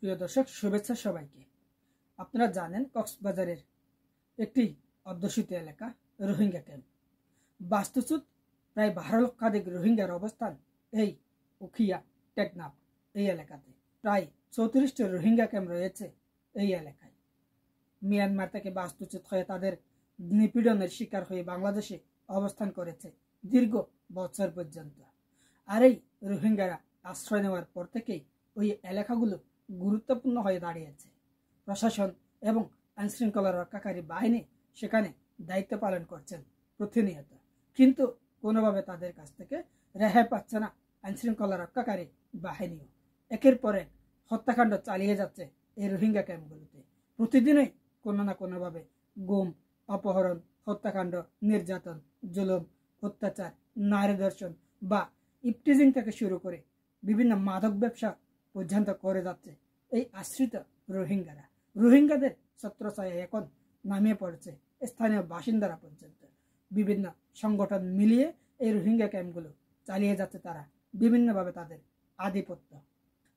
প্রিয় দর্শক, শুভেচ্ছা সবাইকে। আপনারা জানেন কক্সবাজারের একটি অধ্যুষিত এলাকা রোহিঙ্গা ক্যাম্প। বাস্তুচ্যুত প্রায় 12 লক্ষাধিক রোহিঙ্গার অবস্থান এই উখিয়া টেকনাফ এই এলাকাতে। প্রায় 34টি রোহিঙ্গা ক্যাম্প রয়েছে এই এলাকায়। মিয়ানমার থেকে বাস্তুচ্যুত হয়ে তাদের নিপীড়নের শিকার হয়ে বাংলাদেশে অবস্থান করেছে দীর্ঘ বছর পর্যন্ত। আর এই রোহিঙ্গারা আশ্রয় নেওয়ার পর থেকেই ওই এলাকাগুলো গুরুত্বপূর্ণ হয়ে দাঁড়িয়েছে। প্রশাসন এবং আইনশৃঙ্খলা রক্ষাকারী বাহিনী সেখানে দায়িত্ব পালন করছেন প্রতিনিয়ত, কিন্তু কোনোভাবে তাদের কাছ থেকে রেহাই পাচ্ছে না আইনশৃঙ্খলা রক্ষাকারী বাহিনীও। একের পর এক হত্যাকাণ্ড চালিয়ে যাচ্ছে এই রোহিঙ্গা ক্যাম্পগুলোতে। প্রতিদিনই কোনো না কোনোভাবে গুম, অপহরণ, হত্যাকাণ্ড, নির্যাতন, জুলুম, অত্যাচার, নারী ধর্ষণ বা ইপটিজিং থেকে শুরু করে বিভিন্ন মাদক ব্যবসা পর্যন্ত করে যাচ্ছে এই আশ্রিত রোহিঙ্গারা। রোহিঙ্গাদের ছত্রছায়া এখন নামিয়ে পড়েছে স্থানীয় বাসিন্দারা পর্যন্ত। বিভিন্ন সংগঠন মিলিয়ে এই রোহিঙ্গা ক্যাম্পগুলো চালিয়ে যাচ্ছে তারা বিভিন্নভাবে তাদের আধিপত্য।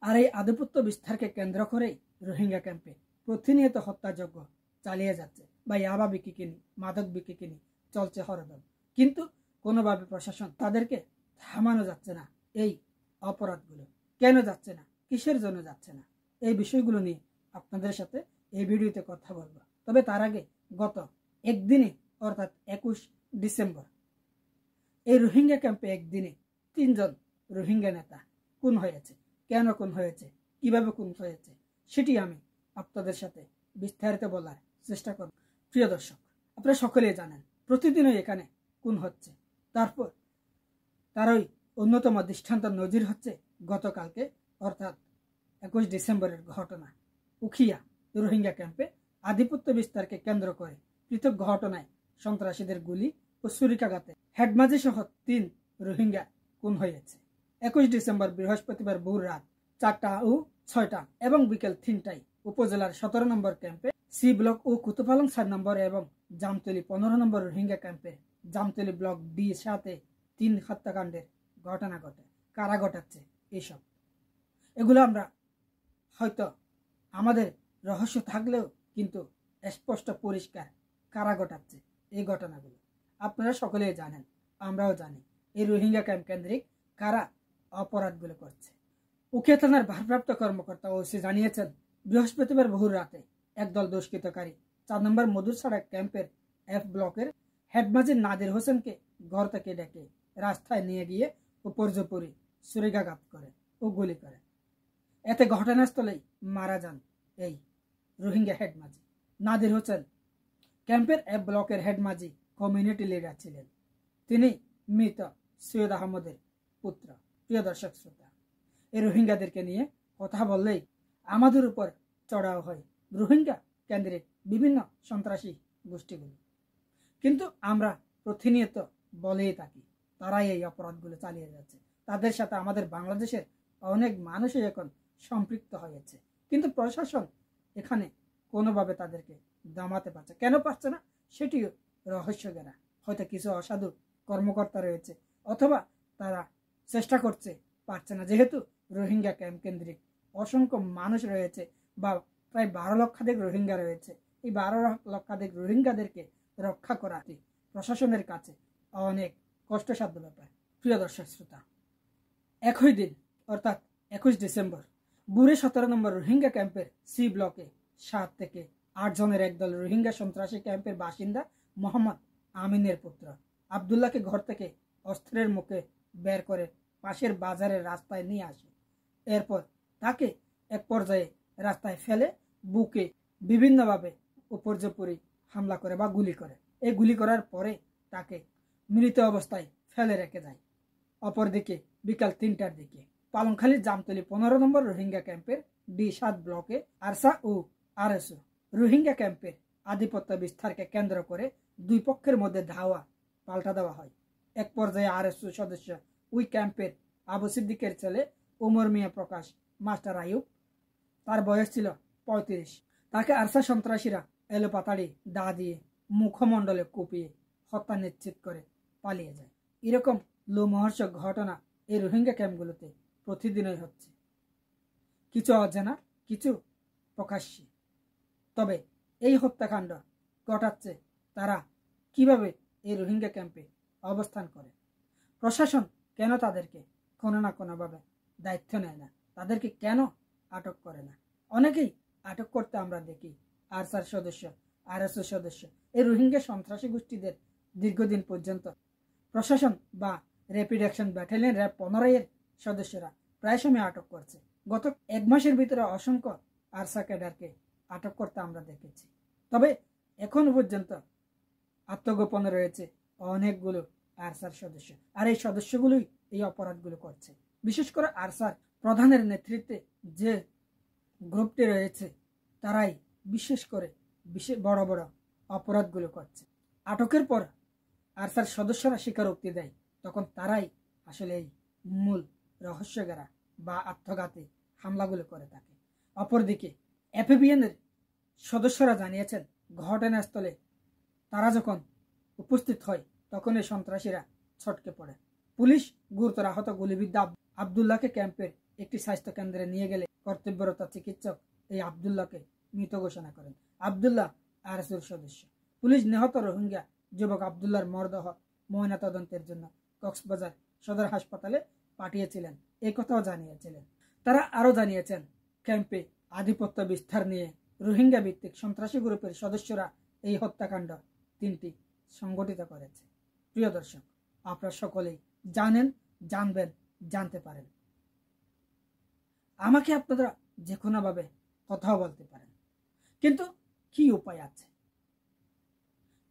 আর এই আধিপত্য বিস্তারকে কেন্দ্র করেই রোহিঙ্গা ক্যাম্পে প্রতিনিয়ত হত্যাযজ্ঞ চালিয়ে যাচ্ছে বা ইয়াবা বিক্রি কিনি, মাদক বিক্রি কিনি চলছে হরদম। কিন্তু কোনোভাবে প্রশাসন তাদেরকে থামানো যাচ্ছে না। এই অপরাধগুলো কেন যাচ্ছে না, কিসের জন্য যাচ্ছে না, এই বিষয়গুলো নিয়ে আপনাদের সাথে এই ভিডিওতে কথা বলবো। তবে তার আগে গত একদিনে অর্থাৎ 21 ডিসেম্বর এই রোহিঙ্গা ক্যাম্পে একদিনে 3 জন রোহিঙ্গা নেতা খুন হয়েছে। কেন খুন হয়েছে, কিভাবে খুন হয়েছে, সেটি আমি আপনাদের সাথে বিস্তারিত বলার চেষ্টা করব। প্রিয় দর্শক, আপনারা সকলেই জানেন প্রতিদিনই এখানে খুন হচ্ছে। তারপর তারই অন্যতম দৃষ্টান্ত নজির হচ্ছে গতকালকে অর্থাৎ 21 ডিসেম্বরের ঘটনা। উখিয়া রোহিঙ্গা ক্যাম্পে আধিপত্য বিস্তারকে কেন্দ্র করে পৃথক ঘটনায় সন্ত্রাসীদের গুলি ও ছুরিকাঘাতে হেডমাজি সহ 3 রোহিঙ্গা খুন হয়েছে। 21 ডিসেম্বর বৃহস্পতিবার ভোর রাত 4টা ও 6টা এবং বিকেল 3টায় উপজেলার 17 নম্বর ক্যাম্পে সি ব্লক ও কুতুপালং 4 নম্বর এবং জামতলী 15 নম্বর রোহিঙ্গা ক্যাম্পে জামতলী ব্লক ডি সাথে 3 হত্যাকাণ্ডের ঘটনা ঘটে। কারা ঘটাচ্ছে এইসব? এগুলো আমরা হয়তো আমাদের রহস্য থাকলেও কিন্তু স্পষ্ট পরিষ্কার কারা ঘটাচ্ছে এই ঘটনাগুলো আপনারা সকলেই জানেন, আমরাও জানি এই রোহিঙ্গা ক্যাম্প কেন্দ্রিক কারা অপরাধগুলো করছে। উখিয়া থানার ভারপ্রাপ্ত কর্মকর্তা ওসি জানিয়েছেন, বৃহস্পতিবার ভোর রাতে একদল দুষ্কৃতকারী 4 নম্বর মধুরছড়া ক্যাম্পের এফ ব্লকের হেডমাজি নাদির হোসেনকে ঘর থেকে ডেকে রাস্তায় নিয়ে গিয়ে উপর্যুপরি ছুরিকাঘাত করে ও গুলি করে। এতে ঘটনাস্থলেই মারা যান এই রোহিঙ্গা হেডমাজি নাদির হোসেন। ক্যাম্পের এফ ব্লকের হেডমাজি কমিউনিটি লিডার ছিলেন। তিনি মৃত সৈয়দ আহমদের পুত্র। প্রিয় দর্শক শ্রোতা, এই রোহিঙ্গাদেরকে নিয়ে কথা বললেই আমাদের উপর চড়াও হয় রোহিঙ্গা কেন্দ্রিক বিভিন্ন সন্ত্রাসী গোষ্ঠীগুলো, কিন্তু আমরা প্রতিনিয়ত বলেই থাকি তারাই এই অপরাধগুলো চালিয়ে যাচ্ছে। তাদের সাথে আমাদের বাংলাদেশের অনেক মানুষই এখন সম্পৃক্ত হয়েছে, কিন্তু প্রশাসন এখানে কোনোভাবে তাদেরকে দামাতে পারছে কেন পারছে না সেটিও রহস্যঘেরা। হয়তো কিছু অসাধু কর্মকর্তা রয়েছে, অথবা তারা চেষ্টা করছে, পারছে না। যেহেতু রোহিঙ্গা ক্যাম্প কেন্দ্রিক অসংখ্য মানুষ রয়েছে বা প্রায় 12 লক্ষাধিক রোহিঙ্গা রয়েছে, এই 12 লক্ষাধিক রোহিঙ্গাদেরকে রক্ষা করা প্রশাসনের কাছে অনেক কষ্টসাধ্য ব্যাপার। প্রিয় দর্শক শ্রোতা, একই দিন অর্থাৎ 21 ডিসেম্বর বুড়ে 17 নম্বর রোহিঙ্গা ক্যাম্পের সি ব্লকে 7 থেকে 8 জনের একদল রোহিঙ্গা সন্ত্রাসী ক্যাম্পের বাসিন্দা মোহাম্মদ আমিনের পুত্র আবদুল্লাহকে ঘর থেকে অস্ত্রের মুখে বের করে পাশের বাজারের রাস্তায় নিয়ে আসে। এরপর তাকে এক পর্যায়ে রাস্তায় ফেলে বুকে বিভিন্নভাবে উপর্যুপরি হামলা করে বা গুলি করে। এই গুলি করার পরে তাকে মৃত অবস্থায় ফেলে রেখে যায়। অপরদিকে বিকাল 3টার দিকে পালংখালীর জামতলী 15 নম্বর রোহিঙ্গা ক্যাম্পের D7 ব্লকে আরসা ও আরএসও রোহিঙ্গা ক্যাম্পের আধিপত্য বিস্তারকে কেন্দ্র করে দুই পক্ষের মধ্যে ধাওয়া পাল্টা দেওয়া হয়। এক পর্যায়ে আরএসও সদস্য ওই ক্যাম্পের আবু সিদ্দিকের ছেলে ওমর মিয়া প্রকাশ মাস্টার আয়ুব, তার বয়স ছিল 35, তাকে আরসা সন্ত্রাসীরা এলোপাতাড়ি দা দিয়ে মুখমণ্ডলে কুপিয়ে হত্যা নিশ্চিত করে পালিয়ে যায়। এরকম লোমহর্ষক ঘটনা এই রোহিঙ্গা ক্যাম্পগুলোতে প্রতিদিনই হচ্ছে। কিছু অজানা কিছু প্রকাশ্যে। তবে এই হত্যাকাণ্ড ঘটাচ্ছে তারা কিভাবে এই রোহিঙ্গা ক্যাম্পে অবস্থান করে? প্রশাসন কেন তাদেরকে কোনো না কোনোভাবে দায়িত্ব নেয় না? তাদেরকে কেন আটক করে না? অনেকেই আটক করতে আমরা দেখি আরসার সদস্য, আরএসএস সদস্য, এই রোহিঙ্গা সন্ত্রাসী গোষ্ঠীদের দীর্ঘদিন পর্যন্ত প্রশাসন বা র্যাপিড অ্যাকশন ব্যাটালিয়ন র্যাব 15 এর সদস্যরা প্রায় সময় আটক করছে। গত 1 মাসের ভিতরে অসংখ্য আরসা ক্যাডারকে আটক করতে আমরা দেখেছি। তবে এখনো পর্যন্ত আত্মগোপনে রয়েছে অনেকগুলো আরসার সদস্য, আর এই সদস্যগুলোই এই অপরাধগুলো করছে। বিশেষ করে আরসার প্রধানের নেতৃত্বে যে গ্রুপটি রয়েছে তারাই বিশেষ করে বড় বড় অপরাধগুলো করছে। আটকের পর আরসার সদস্যরা স্বীকারোক্তি দেয়, তখন তারাই আসলে এই মূল রহস্যগেরা বা আত্মঘাতী হামলাগুলো করে থাকে। অপরদিকে এফবিএনের সদস্যরা জানিয়েছেন ঘটনাস্থলে তারা যখন উপস্থিত হয় তখন এই সন্ত্রাসীরা ছটকে পড়ে। পুলিশ গুরুতর আহত গুলিবিদ্ধ আবদুল্লাহকে ক্যাম্পের একটি স্বাস্থ্য কেন্দ্রে নিয়ে গেলে কর্তব্যরত চিকিৎসক এই আবদুল্লাহকে মৃত ঘোষণা করেন। আবদুল্লাহ আরএসএর সদস্য। পুলিশ নিহত রোহিঙ্গা যুবক আবদুল্লাহর মরদেহ ময়নাতদন্তের জন্য কক্সবাজার সদর হাসপাতালে পাঠিয়েছিলেন, এই কথাও জানিয়েছিলেন। তারা আরও জানিয়েছেন ক্যাম্পে আধিপত্য বিস্তার নিয়ে রোহিঙ্গা ভিত্তিক সন্ত্রাসী গ্রুপের সদস্যরা এই হত্যাকাণ্ড 3টি সংগঠিত করেছে। প্রিয় দর্শক, আপনারা সকলেই জানেন, জানবেন, জানতে পারেন। আমাকে আপনারা যে কোনোভাবে কথাও বলতে পারেন, কিন্তু কি উপায় আছে?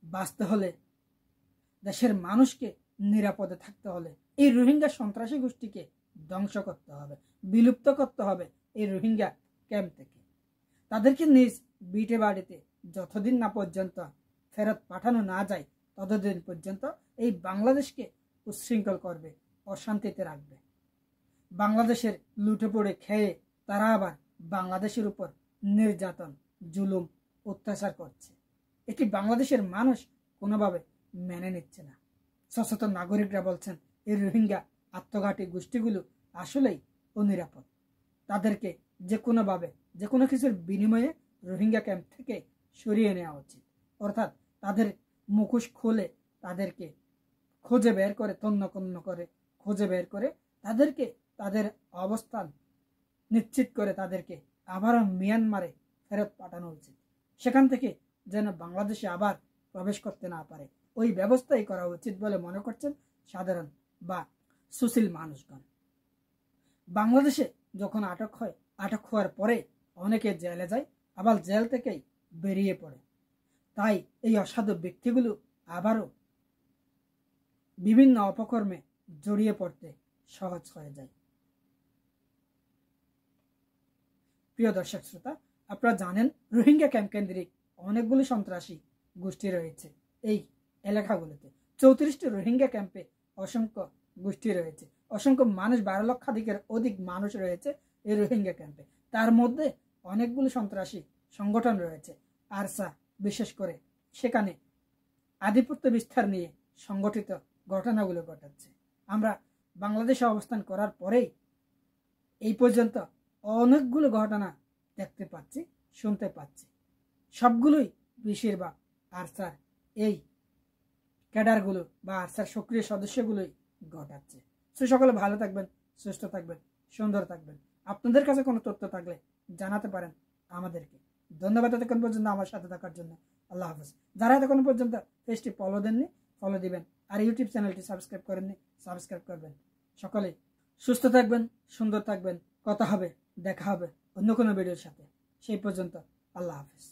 বাঁচতে হলে, দেশের মানুষকে নিরাপদে থাকতে হলে এই রোহিঙ্গা সন্ত্রাসী গোষ্ঠীকে ধ্বংস করতে হবে, বিলুপ্ত করতে হবে এই রোহিঙ্গা ক্যাম্প থেকে। তাদেরকে নিজ বিটে বাড়িতে যতদিন না পর্যন্ত ফেরত পাঠানো না যায় ততদিন পর্যন্ত এই বাংলাদেশকে উচ্ছৃঙ্খল করবে, অশান্তিতে রাখবে। বাংলাদেশের লুটে পড়ে খেয়ে তারা আবার বাংলাদেশের উপর নির্যাতন, জুলুম, অত্যাচার করছে। এটি বাংলাদেশের মানুষ কোনোভাবে মেনে নিচ্ছে না। সচেতন নাগরিকরা বলছেন এই রোহিঙ্গা আত্মঘাতী গোষ্ঠীগুলো আসলেই অনিরাপদ। তাদেরকে যে কোনোভাবে, যে কোনো কিছুর বিনিময়ে রোহিঙ্গা ক্যাম্প থেকে সরিয়ে নেওয়া উচিত। অর্থাৎ তাদের মুখোশ খুলে তাদেরকে খুঁজে বের করে, তন্ন করে খুঁজে বের করে তাদেরকে তাদের অবস্থান নিশ্চিত করে তাদেরকে আবারও মিয়ানমারে ফেরত পাঠানো উচিত। সেখান থেকে যেন বাংলাদেশে আবার প্রবেশ করতে না পারে, ওই ব্যবস্থাই করা উচিত বলে মনে করছেন সাধারণ বা সুশীল মানুষগণ। বাংলাদেশে যখন আটক হয়, আটক হওয়ার পরে অনেকে জেলে যায়, আবার জেল থেকেই বেরিয়ে পড়ে। তাই এই অসাধু ব্যক্তিগুলো আবারও বিভিন্ন অপকর্মে জড়িয়ে পড়তে সহজ হয়ে যায়। প্রিয় দর্শক শ্রোতা, আপনারা জানেন রোহিঙ্গা ক্যাম্প কেন্দ্রিক অনেকগুলো সন্ত্রাসী গোষ্ঠী রয়েছে এই এলাকাগুলোতে। 34টি রোহিঙ্গা ক্যাম্পে অসংখ্য গোষ্ঠী রয়েছে, অসংখ্য মানুষ, 12 লক্ষাধিকের অধিক মানুষ রয়েছে এই রোহিঙ্গা ক্যাম্পে। তার মধ্যে অনেকগুলো সন্ত্রাসী সংগঠন রয়েছে। আরসা বিশেষ করে সেখানে আধিপত্য বিস্তার নিয়ে সংগঠিত ঘটনাগুলো ঘটাচ্ছে। আমরা বাংলাদেশে অবস্থান করার পরেই এই পর্যন্ত অনেকগুলো ঘটনা দেখতে পাচ্ছি, শুনতে পাচ্ছি। সবগুলোই বেশিরভাগ আরসার এই ক্যাডারগুলো বা আরসার সক্রিয় সদস্যগুলোই ঘটাচ্ছে। সে সকলে ভালো থাকবেন, সুস্থ থাকবেন, সুন্দর থাকবেন। আপনাদের কাছে কোনো তথ্য থাকলে জানাতে পারেন আমাদেরকে। ধন্যবাদ এতক্ষণ পর্যন্ত আমার সাথে থাকার জন্য। আল্লাহ হাফেজ। যারা এতক্ষণ পর্যন্ত পেজটি ফলো দেননি, ফলো দিবেন, আর ইউটিউব চ্যানেলটি সাবস্ক্রাইব করেননি, সাবস্ক্রাইব করবেন। সকলে সুস্থ থাকবেন, সুন্দর থাকবেন। কথা হবে, দেখা হবে অন্য কোনো ভিডিওর সাথে। সেই পর্যন্ত আল্লাহ হাফেজ।